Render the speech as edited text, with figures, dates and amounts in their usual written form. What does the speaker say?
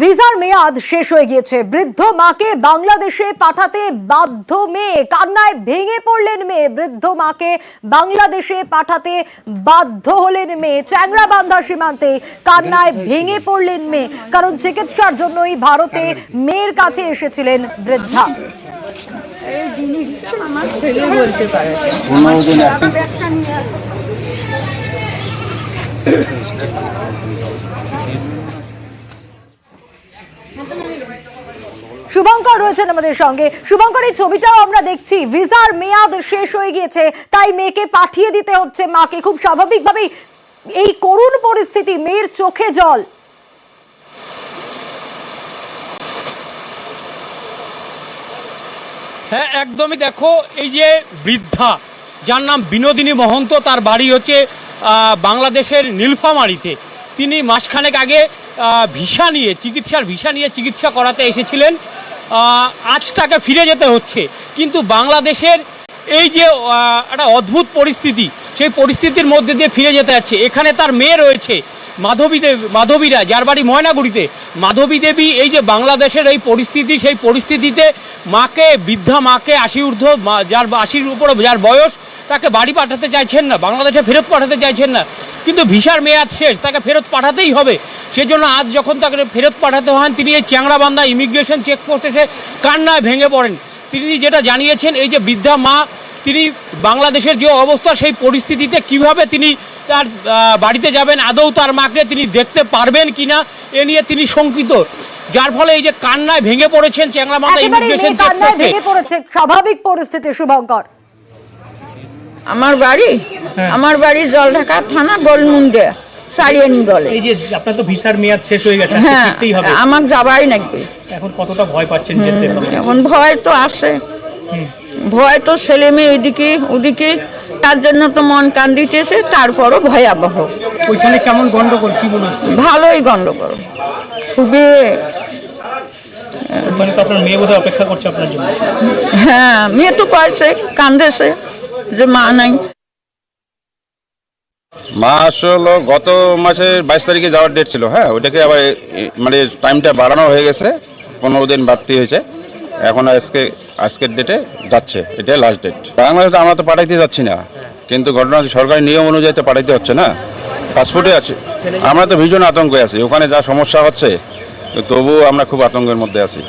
ভিসার মেয়াদ শেষ হয়ে গিয়েছে। বৃদ্ধ মাকে বাংলাদেশে পাঠাতে বাধ্য মেয়ে, কান্নায় ভেঙে পড়লেন মেয়ে। বৃদ্ধ মাকে বাংলাদেশে পাঠাতে বাধ্য হলেন মেয়ে। চ্যাংড়াবান্ধা সীমান্তে কান্নায় ভেঙে পড়লেন মেয়ে, কারণ চিকিৎসার জন্যই ভারতে মেয়ের কাছে এসেছিলেন বৃদ্ধা। এই জিনিসটা আমার ছেলে বলতে পারে। শুভঙ্কর রয়েছেন আমাদের সঙ্গে। শুভঙ্কর, এই ছবিটাও আমরা দেখছি, ভিসার মেয়াদ শেষ হয়ে গিয়েছে, তাই মেয়েকে পাঠিয়ে দিতে হচ্ছে মাকে। খুব স্বাভাবিকভাবেই এই করুণ পরিস্থিতি, মেয়ের চোখে জল। হ্যাঁ, একদমই। দেখো, এই যে বৃদ্ধা, যার নাম বিনোদিনী মহন্ত, তার বাড়ি হচ্ছে বাংলাদেশের নীলফামারীতে। তিনি মাসখানেক আগে চিকিৎসার ভিসা নিয়ে চিকিৎসা করাতে এসেছিলেন। আজ তাকে ফিরে যেতে হচ্ছে, কিন্তু বাংলাদেশের এই যে একটা অদ্ভুত পরিস্থিতি, সেই পরিস্থিতির মধ্যে দিয়ে ফিরে যেতে যাচ্ছে। এখানে তার মেয়ে রয়েছে মাধবীরা, যার বাড়ি ময়নাগুড়িতে। মাধবী দেবী এই যে বাংলাদেশের এই পরিস্থিতি, সেই পরিস্থিতিতে বৃদ্ধা মাকে 80 ঊর্ধ্ব, যার 80-র উপরে যার বয়স, তাকে বাড়ি পাঠাতে চাইছেন না, বাংলাদেশে ফেরত পাঠাতে চাইছেন না। কিন্তু ভিসার মেয়াদ শেষ, তাকে ফেরত পাঠাতেই হবে। সেজন্য আজ যখন তাকে ফেরত পাঠাতে হন, তিনি এই চ্যাংড়াবান্ধা ইমিগ্রেশন চেকপোস্টে এসে কান্নায় ভেঙে পড়েন। তিনি যেটা জানিয়েছেন, এই যে বৃদ্ধা মা, তিনি বাংলাদেশের যে অবস্থা, সেই পরিস্থিতিতে কিভাবে তিনি তার বাড়িতে যাবেন, আদৌ তার মাকে তিনি দেখতে পারবেন কিনা, এ নিয়ে তিনি শঙ্কিত। যার ফলে এই যে কান্নায় ভেঙে পড়েছেন চ্যাংড়াবান্ধা ইমিগ্রেশন চেকপোস্টে। স্বাভাবিক পরিস্থিতি। শুভঙ্কর, আমার বাড়ি জলঢাকা থানা গোলমুন্ডে সারিয়ানি বলে। এই যে আপনার তো ভিসার মেয়াদ শেষ হয়ে গেছে, ফিরতেই হবে, আমার যাবাই লাগবে। এখন কতটা ভয় পাচ্ছেন যেতে? এখন ভয় তো আসে, ভয় তো ছেলে মেয়ে এদিকে ওদিকে, তার জন্য তো মন কান্দিতেছে। তারপরও ভয়াবহ। ওইখানে কেমন গন্ডগোল, কি বলুন? ভালোই গন্ডগোল, খুবই। ওখানে তো আপনার মেয়ে বোধহয় অপেক্ষা করছে আপনার জন্য। হ্যাঁ, মেয়ে তো কয়েছে, কান্দেছে যে মা নাই। মা আসলে গত মাসের 22 তারিখে যাওয়ার ডেট ছিল। হ্যাঁ, ওইটাকে আবার মানে টাইমটা বাড়ানো হয়ে গেছে, 15 দিন বাড়তি হয়েছে। এখন আজকের ডেটে যাচ্ছে, এটাই লাস্ট ডেট। বাংলাদেশে আমরা তো পাঠাইতে যাচ্ছি না, কিন্তু ঘটনা সরকারি নিয়ম অনুযায়ী তো পাঠাইতে হচ্ছে না, পাসপোর্টে আছে। আমরা তো ভীষণ আতঙ্কে আছি, ওখানে যা সমস্যা হচ্ছে, তবুও আমরা খুব আতঙ্কের মধ্যে আছি।